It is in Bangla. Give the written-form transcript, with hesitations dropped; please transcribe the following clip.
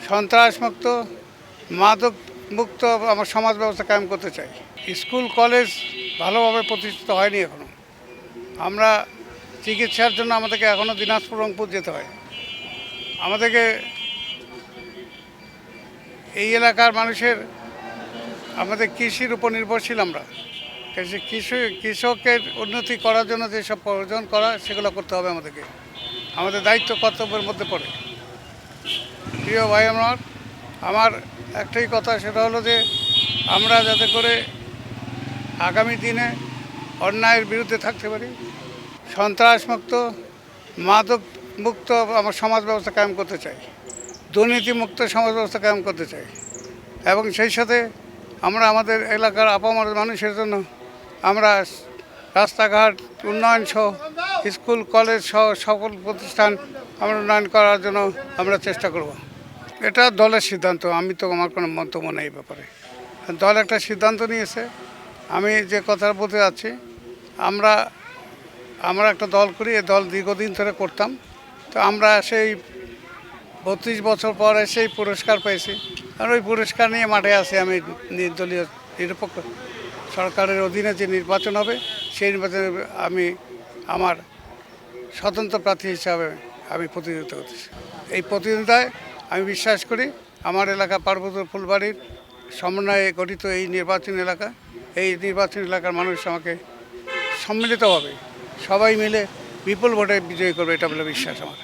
সন্ত্রাসমুক্ত, মাদক মুক্ত আমার সমাজ ব্যবস্থা কায়েম করতে চাই। স্কুল কলেজ ভালোভাবে প্রতিষ্ঠিত হয়নি এখনো। আমরা চিকিৎসার জন্য আমাদেরকে এখনও দিনাজপুর, রংপুর যেতে হয়। আমাদেরকে এই এলাকার মানুষের আমাদের কৃষির উপর নির্ভরশীল। আমরা কৃষকের উন্নতি করার জন্য যেসব প্রয়োজন করা সেগুলো করতে হবে আমাদেরকে। আমাদের দায়িত্ব কর্তব্যের মধ্যে পড়ে। প্রিয় ভাই, আমার একটাই কথা, সেটা হলো যে আমরা যাতে করে আগামী দিনে অন্যায়ের বিরুদ্ধে থাকতে পারি, সন্ত্রাসমুক্ত, মাদক মুক্ত আমার সমাজ ব্যবস্থা কায়েম করতে চাই, দুর্নীতিমুক্ত সমাজ ব্যবস্থা কায়েম করতে চাই এবং সেই সাথে আমরা আমাদের এলাকার আপামর মানুষের জন্য আমরা রাস্তাঘাট উন্নয়ন সহ স্কুল কলেজ সহ সকল প্রতিষ্ঠান আমরা উন্নয়ন করার জন্য আমরা চেষ্টা করব। এটা দলের সিদ্ধান্ত, আমি তো আমার কোনো মন্তব্য নেই এই ব্যাপারে। দল একটা সিদ্ধান্ত নিয়েছে। আমি যে কথা বলতে যাচ্ছি, আমরা একটা দল করি, এই দল দীর্ঘদিন ধরে করতাম। তো আমরা সেই 32 বছর পর সেই পুরস্কার পেয়েছি, আর ওই পুরস্কার নিয়ে মাঠে আছি। আমি নির্দলীয় নিরপেক্ষ সরকারের অধীনে যে নির্বাচন হবে সেই নির্বাচনে আমি আমার স্বতন্ত্র প্রার্থী হিসাবে আমি প্রতিদ্বন্দ্বিতা করতেছি। এই প্রতিদ্বন্দ্বিতায় আমি বিশ্বাস করি আমার এলাকা পার্বত্য ফুলবাড়ির সমন্বয়ে গঠিত এই নির্বাচনী এলাকার মানুষ আমাকে সম্মিলিতভাবে সবাই মিলে বিপুল ভোটে বিজয়ী করবে, এটা বলে বিশ্বাস আমার।